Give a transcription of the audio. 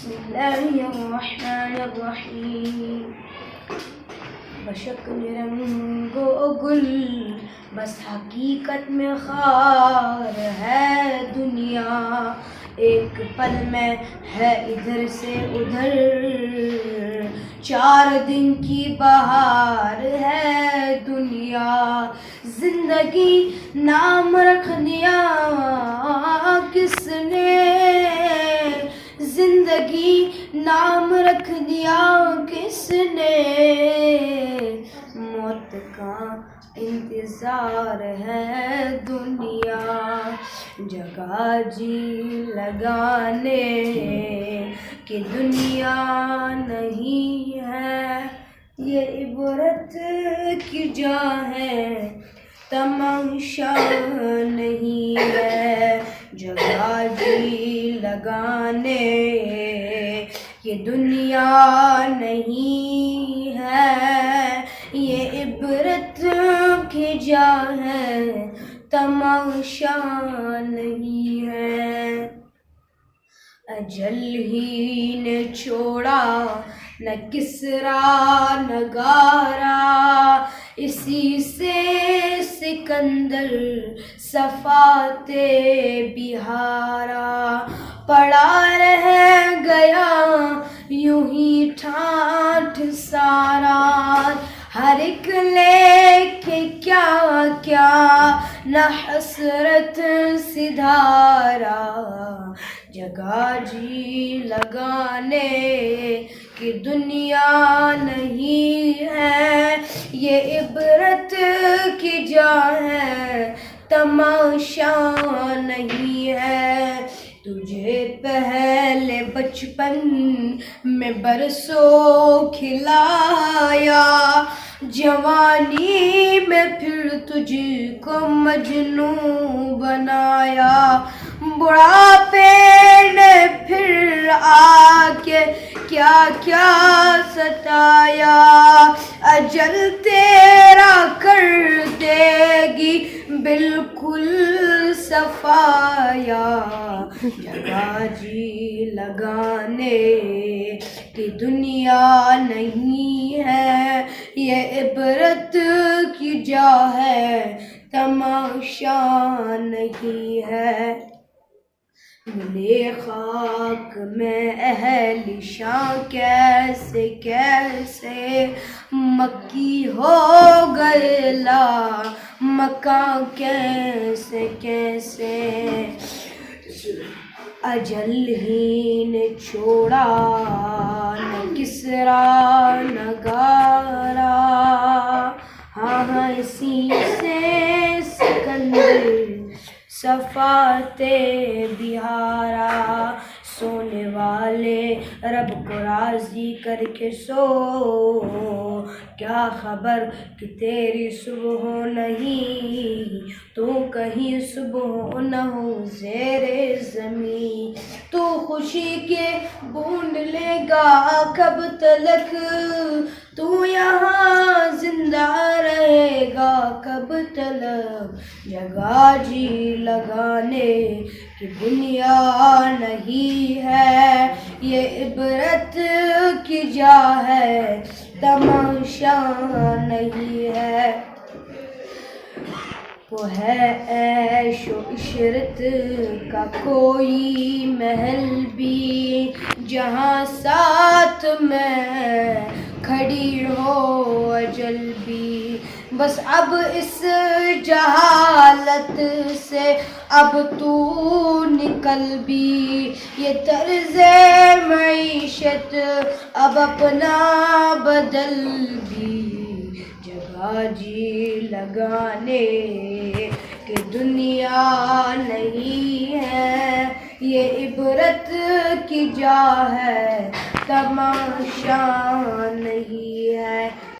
بسم اللہ الرحمن الرحیم. بشکل رنگ و گل بس حقیقت میں خار ہے دنیا، ایک پل میں ہے ادھر سے ادھر، 4 دن کی بہار ہے دنیا. زندگی نام رکھ دیا کس نے، زندگی نام رکھ دیا کس نے، موت کا انتظار ہے دنیا. جگہ جی لگانے کی دنیا نہیں ہے، یہ عبرت کی جا ہے تماشا نہیں ہے. جگہ جی لگانے یہ دنیا نہیں ہے، یہ عبرت کی جا ہے تماشا نہیں ہے. اجل ہی نے چھوڑا نہ کسریٰ نہ گارا، اسی سے سکندر صفات بہارا. پڑا رہ گیا یوں ہی ٹھاٹھ سارا، ہر ایک لے کے کیا کیا نہ حسرت سدھارا. جگہ جی لگانے کی دنیا نہیں ہے، یہ عبرت کی جا ہے تماشا نہیں ہے. تجھے پہلے بچپن میں برسوں کھلایا، جوانی میں پھر تجھ کو مجنوں بنایا. بڑھاپے نے پھر آ کے کیا کیا ستایا، اجل تیرا کر دے گی بالکل صفایا. جگہ جی لگانے کی دنیا نہیں ہے، یہ عبرت کی جا ہے تماشا نہیں ہے. ملے خاک میں اہل شاں کیسے کیسے، مکی ہو گئے لا مکاں کیسے کیسے. اجل ہی نے چھوڑا نہ کسریٰ نہ گارا، ہاں اسی سے سکندر صفات بہارا. سونے والے رب کو راضی کر کے سو، کیا خبر کہ تیری صبح نہیں، تو کہیں صبح نہ ہو زیر زمین. تو خوشی کے بوند لے گا کب تلک، تو یہاں زندہ رہے گا کب تلک. جگہ جی لگانے کی دنیا نہیں ہے، یہ عبرت کی جا ہے تماشا نہیں ہے. وہ ہے عیش و عشرت کا کوئی محل بھی، جہاں ساتھ میں کھڑی ہو اجل بھی. بس اب اس جہالت سے اب تو نکل بھی، یہ طرز معیشت اب اپنا بدل بھی. جگہ جی لگانے کی دنیا نہیں ہے، یہ عبرت کی جا ہے تماشا نہیں ہے.